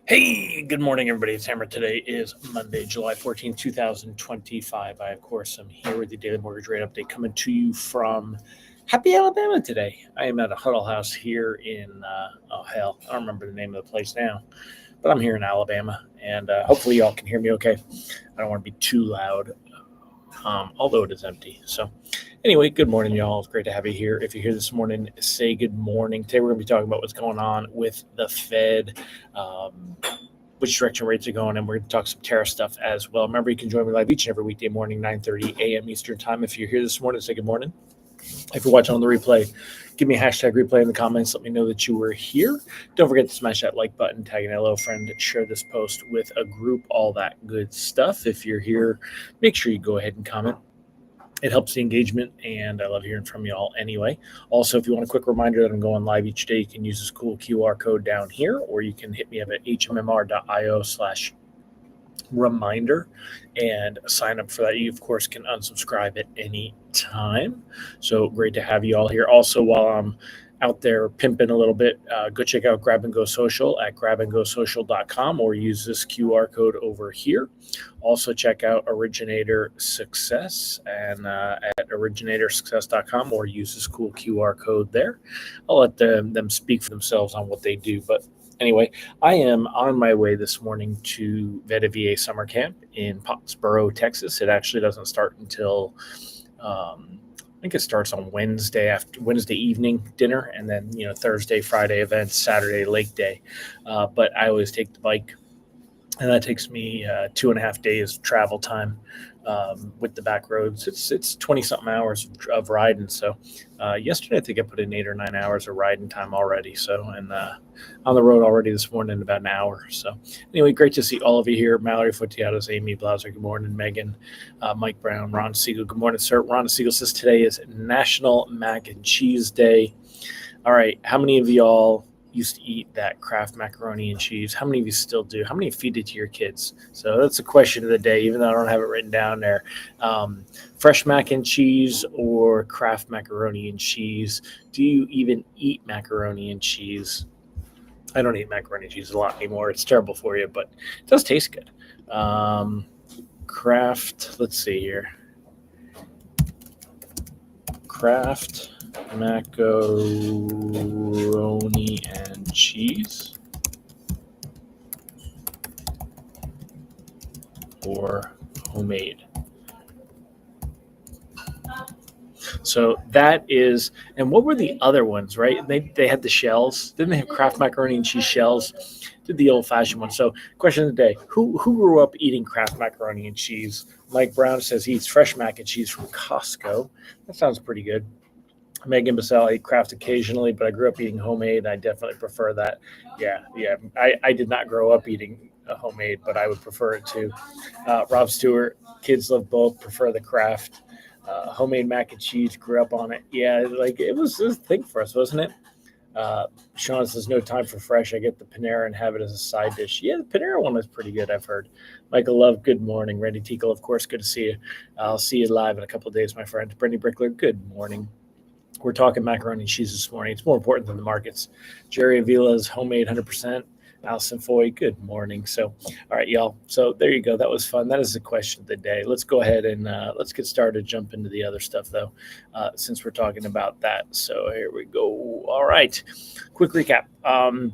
Hey, good morning, everybody. It's Hammer. Today is Monday, July 14th, 2025. I, of course, am here with the Daily Mortgage Rate Update coming to you from Happy, Alabama today. I am at a Huddle House here in, I don't remember the name of the place now, but I'm here in Alabama, and hopefully y'all can hear me okay. I don't want to be too loud, although it is empty. So, anyway, good morning, y'all. It's great to have you here. If you're here this morning, say good morning. Today, we're going to be talking about what's going on with the Fed. Which direction rates are going, and we're going to talk some tariff stuff as well. Remember, you can join me live each and every weekday morning, 9:30 a.m. Eastern Time. If you're here this morning, say good morning. If you're watching on the replay, give me a hashtag replay in the comments. Let me know that you were here. Don't forget to smash that like button, tag an hello friend, share this post with a group, all that good stuff. If you're here, make sure you go ahead and comment. It helps the engagement, and I love hearing from you all anyway. Also, if you want a quick reminder that I'm going live each day, you can use this cool QR code down here, or you can hit me up at hmmr.io/reminder and sign up for that. You, of course, can unsubscribe at any time. So great to have you all here. Also, while I'm out there pimping a little bit, go check out Grab and Go Social at grabandgosocial.com or use this QR code over here. Also, check out Originator Success and at originatorssuccess.com or use this cool QR code there. I'll let them speak for themselves on what they do. But anyway, I am on my way this morning to VETA Summer Camp in Pottsboro, Texas. It actually doesn't start until I think it starts on Wednesday evening dinner, and then Thursday, Friday events, Saturday lake day. But I always take the bike, and that takes me 2.5 days travel time with the back roads. It's 20 something hours of riding. So yesterday I think I put in 8 or 9 hours of riding time already. So and on the road already this morning about an hour. So anyway, great to see all of you here. Mallory Futiados, Amy Blauser, good morning. Megan, Mike Brown, Ron Siegel, good morning, sir. Ron Siegel says today is National Mac and Cheese Day. All right, how many of y'all used to eat that Kraft macaroni and cheese? How many of you still do? How many feed it to your kids? So that's a question of the day, even though I don't have it written down there. Fresh mac and cheese or Kraft macaroni and cheese? Do you even eat macaroni and cheese? I don't eat macaroni and cheese a lot anymore. It's terrible for you, but it does taste good. Kraft, let's see here. Kraft macaroni and cheese or homemade. So that is, and what were the other ones, right? They had the shells. Didn't they have Kraft macaroni and cheese shells? Did the old-fashioned one. So question of the day, who grew up eating Kraft macaroni and cheese? Mike Brown says he eats fresh mac and cheese from Costco. That sounds pretty good. Megan Basel, I eat Kraft occasionally, but I grew up eating homemade. I definitely prefer that. Yeah. I did not grow up eating a homemade, but I would prefer it too. Rob Stewart, kids love both, prefer the Kraft. Homemade mac and cheese, grew up on it. Yeah, like it was a thing for us, wasn't it? Sean says no time for fresh. I get the Panera and have it as a side dish. Yeah, the Panera one is pretty good, I've heard. Michael Love, good morning. Randy Tinkle, of course, good to see you. I'll see you live in a couple of days, my friend. Brittany Brickler, good morning. We're talking macaroni and cheese this morning. It's more important than the markets. Jerry Avila's homemade 100%. Allison Foy, good morning. So, all right, y'all. So there you go. That was fun. That is the question of the day. Let's go ahead and let's get started. Jump into the other stuff, though, since we're talking about that. So here we go. All right. Quick recap. I'll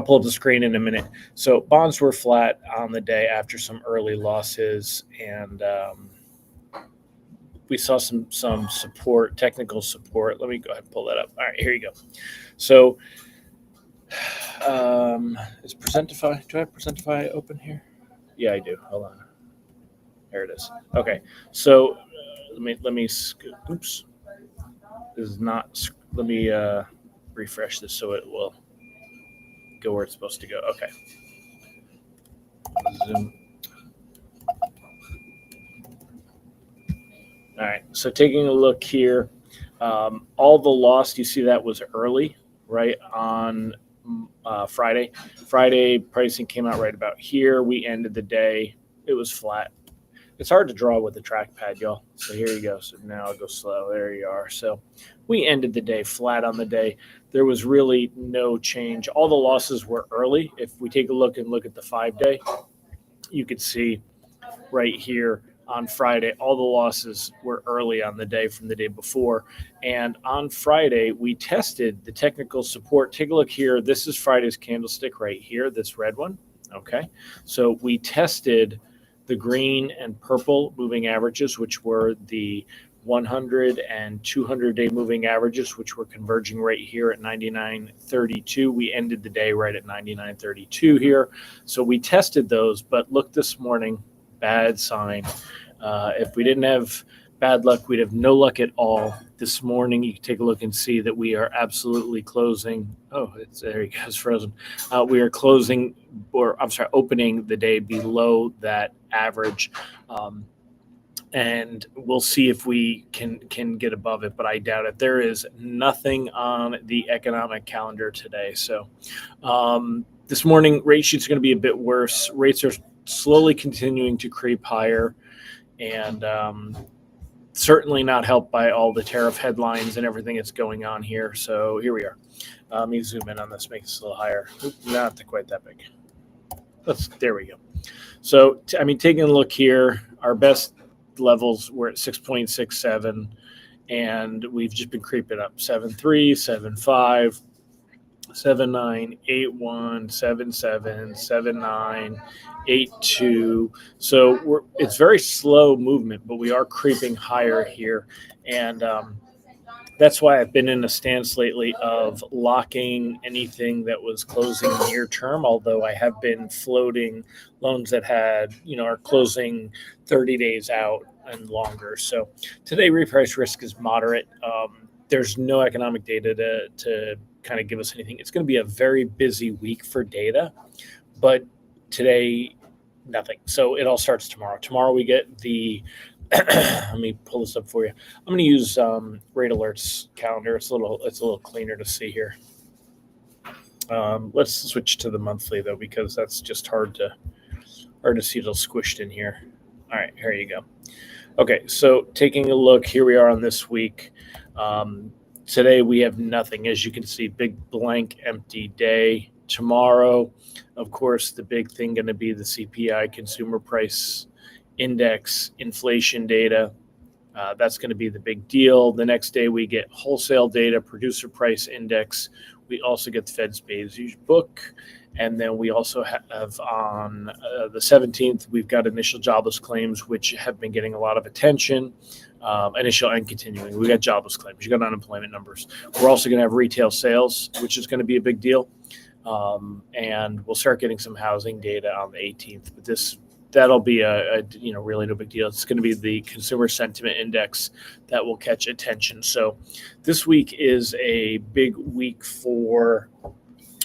pull up the screen in a minute. So bonds were flat on the day after some early losses, and we saw some support, technical support. Let me go ahead and pull that up. All right, here you go. So is Presentify, do I have Presentify open here? Yeah, I do. Hold on. There it is. Okay. So let me oops. This is not, let me refresh this so it will go where it's supposed to go. Okay. Zoom. All right, so taking a look here, all the loss, you see that was early, right, on Friday. Friday pricing came out right about here. We ended the day, it was flat. It's hard to draw with the trackpad, y'all. So here you go. So now I'll go slow. There you are. So we ended the day flat on the day. There was really no change. All the losses were early. If we take a look and look at the 5-day, you could see right here on Friday, all the losses were early on the day from the day before. And on Friday, we tested the technical support. Take a look here. This is Friday's candlestick right here, this red one. Okay. So we tested the green and purple moving averages, which were the 100 and 200-day moving averages, which were converging right here at 99.32. We ended the day right at 99.32 here. So we tested those, but look this morning, bad sign. If we didn't have bad luck, we'd have no luck at all. This morning, you can take a look and see that we are absolutely closing. Oh, there he goes, frozen. We are closing, opening the day below that average. And we'll see if we can get above it, but I doubt it. There is nothing on the economic calendar today. So this morning, rate sheet's going to be a bit worse. Rates are slowly continuing to creep higher, and certainly not helped by all the tariff headlines and everything that's going on here. So here we are. Let me zoom in on this, make this a little higher. Not quite that big. There we go. So, taking a look here, our best levels were at 6.67, and we've just been creeping up. 7.3, 7.5, 7.9, 8.1, 7.7, 7.9, 8.2. So it's very slow movement, but we are creeping higher here. And that's why I've been in a stance lately of locking anything that was closing near term, although I have been floating loans that are closing 30 days out and longer. So today reprice risk is moderate. There's no economic data to kind of give us anything. It's going to be a very busy week for data, but today, nothing. So it all starts tomorrow. Tomorrow we get the let me pull this up for you. I'm going to use Rate Alerts calendar. It's a little cleaner to see here. Let's switch to the monthly though, because that's just hard to see. It's all squished in here. All right, here you go. Okay, so taking a look, here we are on this week. Today we have nothing, as you can see, big blank empty day. Tomorrow, of course, the big thing going to be the CPI, Consumer Price Index, inflation data. That's going to be the big deal. The next day we get wholesale data, Producer Price Index. We also get the Fed's Beige Book. And then we also have on the 17th, we've got initial jobless claims, which have been getting a lot of attention. Initial and continuing. We got jobless claims. You got unemployment numbers. We're also going to have retail sales, which is going to be a big deal. And we'll start getting some housing data on the 18th. But that'll be a really no big deal. It's going to be the consumer sentiment index that will catch attention. So this week is a big week for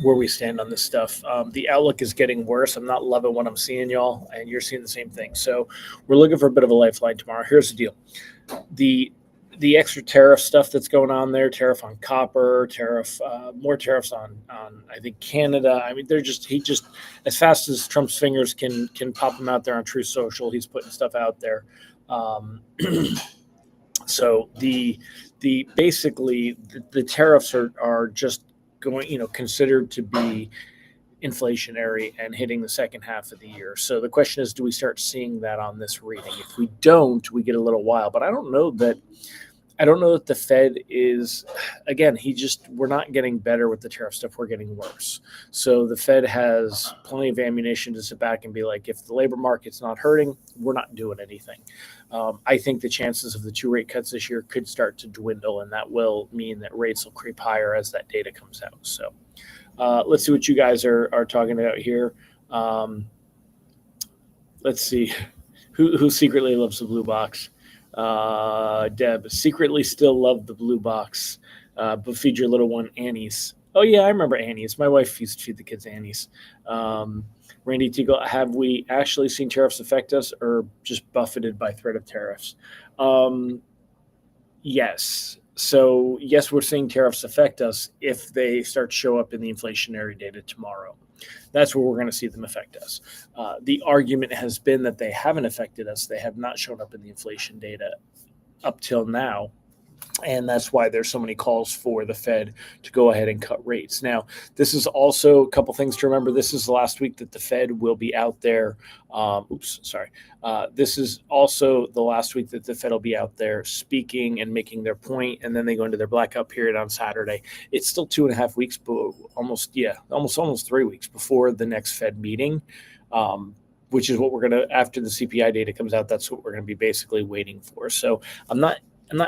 where we stand on this stuff. The outlook is getting worse. I'm not loving what I'm seeing, y'all, and you're seeing the same thing. So we're looking for a bit of a lifeline tomorrow. Here's the deal. The extra tariff stuff that's going on there, tariff on copper, more tariffs on I think Canada. He just as fast as Trump's fingers can pop them out there on Truth Social, he's putting stuff out there. So the tariffs are just going, considered to be inflationary and hitting the second half of the year. So the question is, do we start seeing that on this reading? If we don't, we get a little while. But I don't know that the Fed is, again, we're not getting better with the tariff stuff. We're getting worse. So the Fed has plenty of ammunition to sit back and be like, if the labor market's not hurting, we're not doing anything. I think the chances of the 2 rate cuts this year could start to dwindle, and that will mean that rates will creep higher as that data comes out. So let's see what you guys are talking about here. Let's see who secretly loves the blue box. Deb, secretly still love the blue box, but feed your little one Annie's. Oh yeah, I remember Annie's. My wife used to feed the kids Annie's. Randy Teagle, have we actually seen tariffs affect us, or just buffeted by threat of tariffs? Yes. So yes, we're seeing tariffs affect us if they start to show up in the inflationary data tomorrow. That's where we're going to see them affect us. The argument has been that they haven't affected us. They have not shown up in the inflation data up till now. And that's why there's so many calls for the Fed to go ahead and cut rates. Now, this is also a couple things to remember. This is the last week that the Fed will be out there. This is also the last week that the Fed will be out there speaking and making their point, and then they go into their blackout period on Saturday. It's still 2.5 weeks, almost 3 weeks before the next Fed meeting. Which is what we're going to, after the CPI data comes out, that's what we're going to be basically waiting for. So I'm not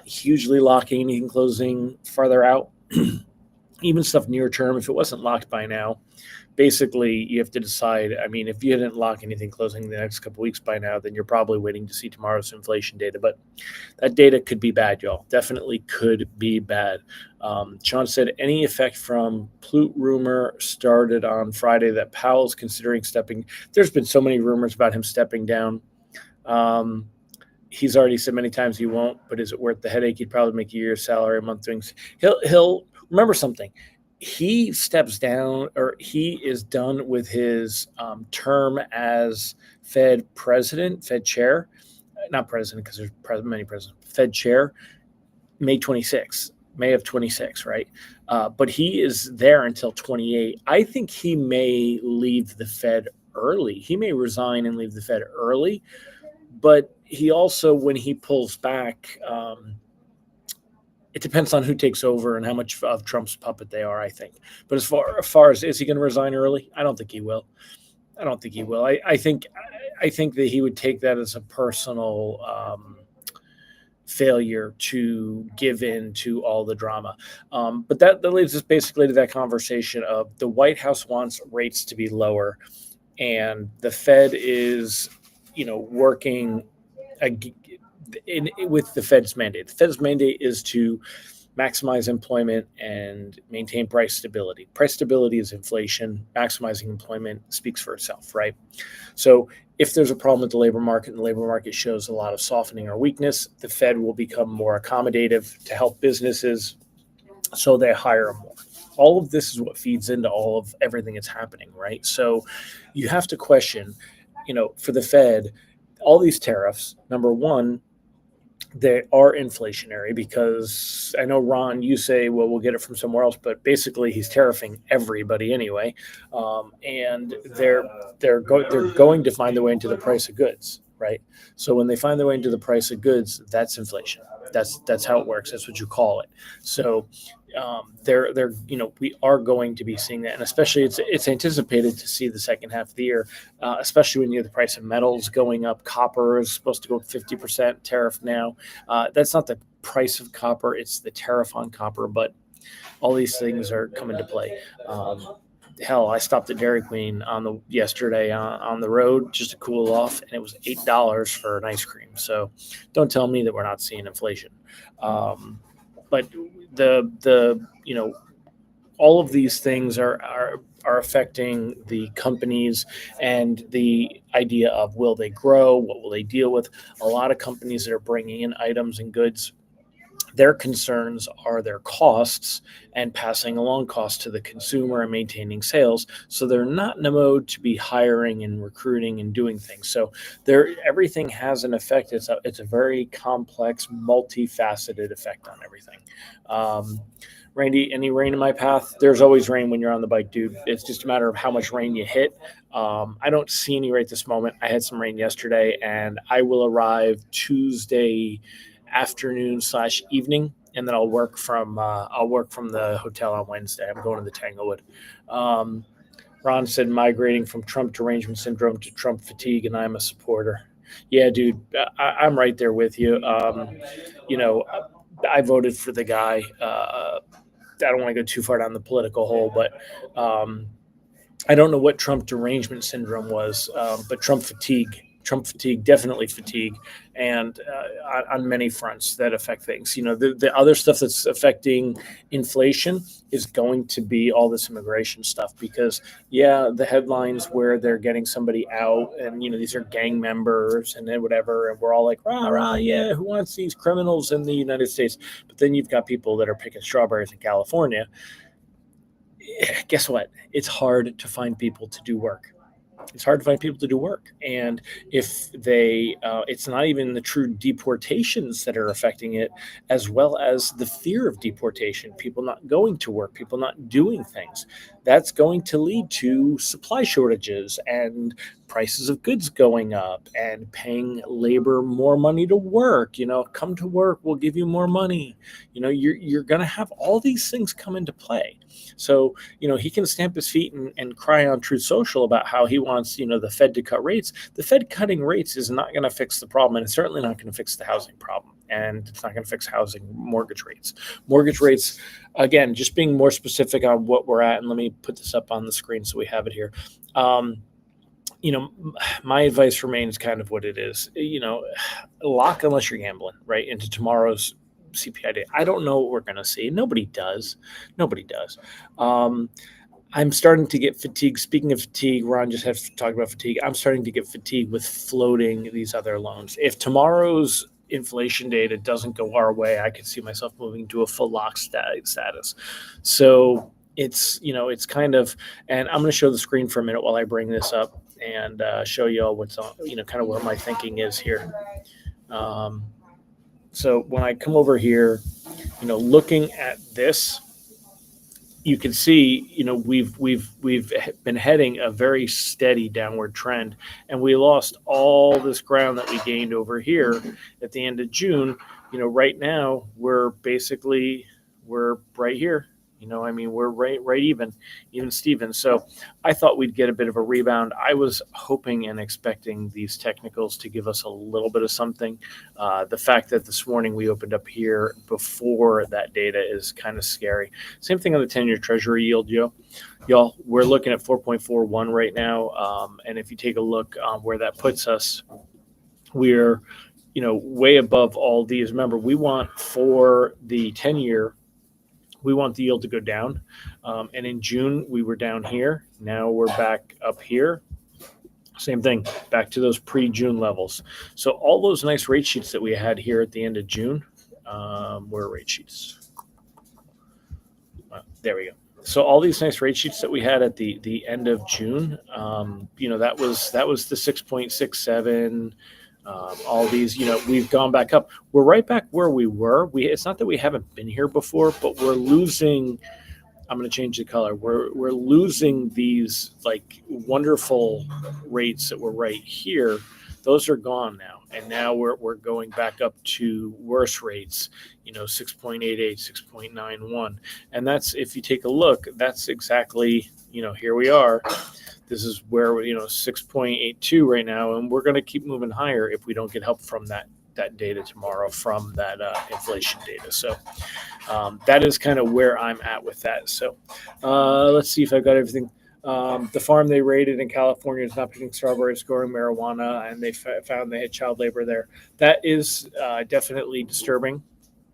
hugely locking anything closing farther out. Even stuff near term, if it wasn't locked by now, basically you have to decide. I mean, if you didn't lock anything closing the next couple of weeks by now, then you're probably waiting to see tomorrow's inflation data. But that data could be bad, y'all. Definitely could be bad. Sean said, any effect from Plute rumor started on Friday that Powell's considering stepping. There's been so many rumors about him stepping down. He's already said many times he won't, but is it worth the headache? He'd probably make a year's salary a month doing. He'll remember something. He steps down, or he is done with his term as Fed president, Fed chair, not president because there's many presidents, Fed chair, May of 26, right? But he is there until 28. I think he may leave the Fed early. He may resign and leave the Fed early, but he also, when he pulls back, it depends on who takes over and how much of Trump's puppet they are, I think. But as far as, is he going to resign early? I don't think he will. I think that he would take that as a personal failure to give in to all the drama. But that leads us basically to that conversation of the White House wants rates to be lower, and the Fed is, working with the Fed's mandate. The Fed's mandate is to maximize employment and maintain price stability. Price stability is inflation. Maximizing employment speaks for itself, right? So if there's a problem with the labor market and the labor market shows a lot of softening or weakness, the Fed will become more accommodative to help businesses, so they hire more. All of this is what feeds into all of everything that's happening, right? So you have to question, for the Fed, all these tariffs, number one, they are inflationary, because I know, Ron, you say, well, we'll get it from somewhere else, but basically he's tariffing everybody anyway. And they're going to find their way into the price of goods, right? So when they find their way into the price of goods, that's inflation. That's how it works. That's what you call it. So we are going to be seeing that, and especially it's anticipated to see the second half of the year, especially when you have the price of metals going up. Copper is supposed to go up 50% tariff now. That's not the price of copper; it's the tariff on copper. But all these things are coming to play. Hell, I stopped at Dairy Queen yesterday on the road just to cool off, and it was $8 for an ice cream. So don't tell me that we're not seeing inflation. But all of these things are affecting the companies, and the idea of, will they grow? What will they deal with? A lot of companies that are bringing in items and goods, their concerns are their costs and passing along costs to the consumer and maintaining sales. So they're not in a mode to be hiring and recruiting and doing things. So everything has an effect. It's a very complex, multifaceted effect on everything. Randy, any rain in my path? There's always rain when you're on the bike, dude. It's just a matter of how much rain you hit. I don't see any right this moment. I had some rain yesterday, and I will arrive Tuesday afternoon/evening, and then I'll work from the hotel on Wednesday. I'm going to the Tanglewood. Ron said, migrating from Trump derangement syndrome to Trump fatigue, and I'm a supporter. Yeah, dude, I'm right there with you. I voted for the guy. I don't want to go too far down the political hole, but I don't know what Trump derangement syndrome was, but Trump fatigue, definitely fatigue, and on many fronts that affect things. The other stuff that's affecting inflation is going to be all this immigration stuff, because the headlines where they're getting somebody out, and these are gang members and then whatever, and we're all like, rah rah, yeah, who wants these criminals in the United States? But then you've got people that are picking strawberries in California. Guess what? It's hard to find people to do work. it's hard to find people to do work. And if they, it's not even the true deportations that are affecting it, as well as the fear of deportation, people not going to work, people not doing things. That's going to lead to supply shortages and prices of goods going up and paying labor more money to work. Come to work, we'll give you more money. You're going to have all these things come into play. So, he can stamp his feet and cry on Truth Social about how he wants, the Fed to cut rates. The Fed cutting rates is not going to fix the problem, and it's certainly not going to fix the housing problem, and it's not going to fix housing mortgage rates. Mortgage rates, again, just being more specific on what we're at, and let me put this up on the screen so we have it here. My advice remains kind of what it is. Lock unless you're gambling, right, into tomorrow's CPI data. I don't know what we're going to see. Nobody does. I'm starting to get fatigued. Speaking of fatigue, Ron just had to talk about fatigue. I'm starting to get fatigued with floating these other loans. If tomorrow's inflation data doesn't go our way, I could see myself moving to a full lock status. So it's kind of, and I'm going to show the screen for a minute while I bring this up and show you all what's on, kind of where my thinking is here. So when I come over here, looking at this, you can see, we've been heading a very steady downward trend, and we lost all this ground that we gained over here at the end of June. Right now we're right here. We're right even Steven. So I thought we'd get a bit of a rebound. I was hoping and expecting these technicals to give us a little bit of something. The fact that this morning we opened up here before that data is kind of scary. Same thing on the 10-year Treasury yield, y'all. We're looking at 4.41 right now. And if you take a look where that puts us, we're way above all these. Remember, we want for the 10-year, we want the yield to go down. And in June, we were down here. Now we're back up here. Same thing, back to those pre-June levels. So all those nice rate sheets that we had here at the end of June, where are rate sheets? There we go. So all these nice rate sheets that we had at the end of June, that was the 6.67. All these, we've gone back up. We're right back where we were. It's not that we haven't been here before, but we're losing. I'm going to change the color. We're losing these like wonderful rates that were right here. Those are gone now, and now we're going back up to worse rates. 6.88, 6.91, and that's, if you take a look, that's exactly, here we are. This is where 6.82 right now, and we're going to keep moving higher if we don't get help from that data tomorrow, from that inflation data. So that is kind of where I'm at with that. So let's see if I've got everything. The farm they raided in California is not picking strawberries, growing marijuana, and they found they had child labor there. That is definitely disturbing,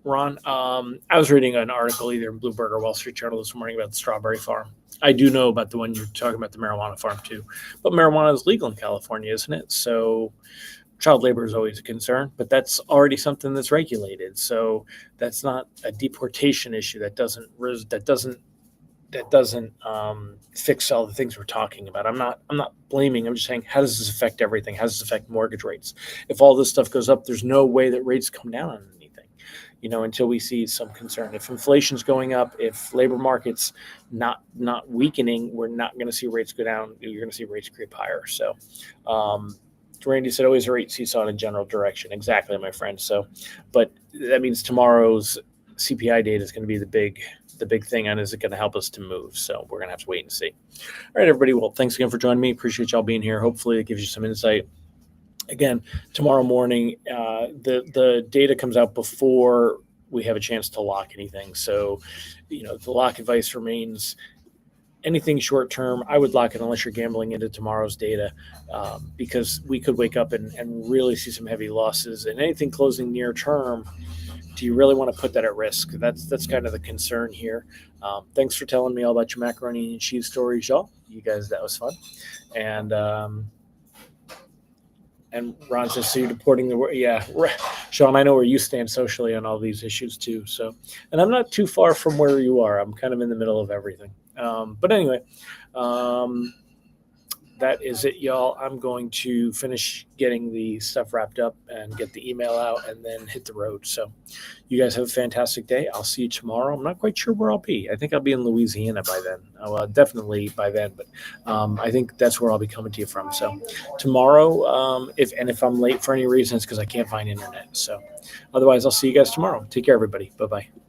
Ron. I was reading an article either in Bloomberg or Wall Street Journal this morning about the strawberry farm. I do know about the one you're talking about, the marijuana farm too. But marijuana is legal in California, isn't it? So child labor is always a concern, but that's already something that's regulated. So that's not a deportation issue. That doesn't fix all the things we're talking about. I'm not blaming. I'm just saying, how does this affect everything? How does this affect mortgage rates? If all this stuff goes up, there's no way that rates come down on anything, until we see some concern. If inflation's going up, if labor market's not weakening, we're not going to see rates go down. You're going to see rates creep higher. So Randy said always a rate seesaw in a general direction. Exactly, my friend. So, but that means tomorrow's CPI data is going to be the big thing, and is it going to help us to move? So we're going to have to wait and see. All right, everybody. Well, thanks again for joining me. Appreciate y'all being here. Hopefully it gives you some insight. Again, tomorrow morning, the data comes out before we have a chance to lock anything. So, the lock advice remains anything short term. I would lock it unless you're gambling into tomorrow's data, because we could wake up and really see some heavy losses. And anything closing near term, do you really want to put that at risk? That's kind of the concern here. Thanks for telling me all about your macaroni and cheese stories, y'all. You guys, that was fun. And Ron says, so you're deporting the world. Yeah, Sean, I know where you stand socially on all these issues too. So, and I'm not too far from where you are. I'm kind of in the middle of everything. But anyway, that is it, y'all. I'm going to finish getting the stuff wrapped up and get the email out and then hit the road. So you guys have a fantastic day. I'll see you tomorrow. I'm not quite sure where I'll be. I think I'll be in Louisiana by then. Well, definitely by then, but I think that's where I'll be coming to you from. So tomorrow, if I'm late for any reason, it's because I can't find internet. So otherwise, I'll see you guys tomorrow. Take care, everybody. Bye-bye.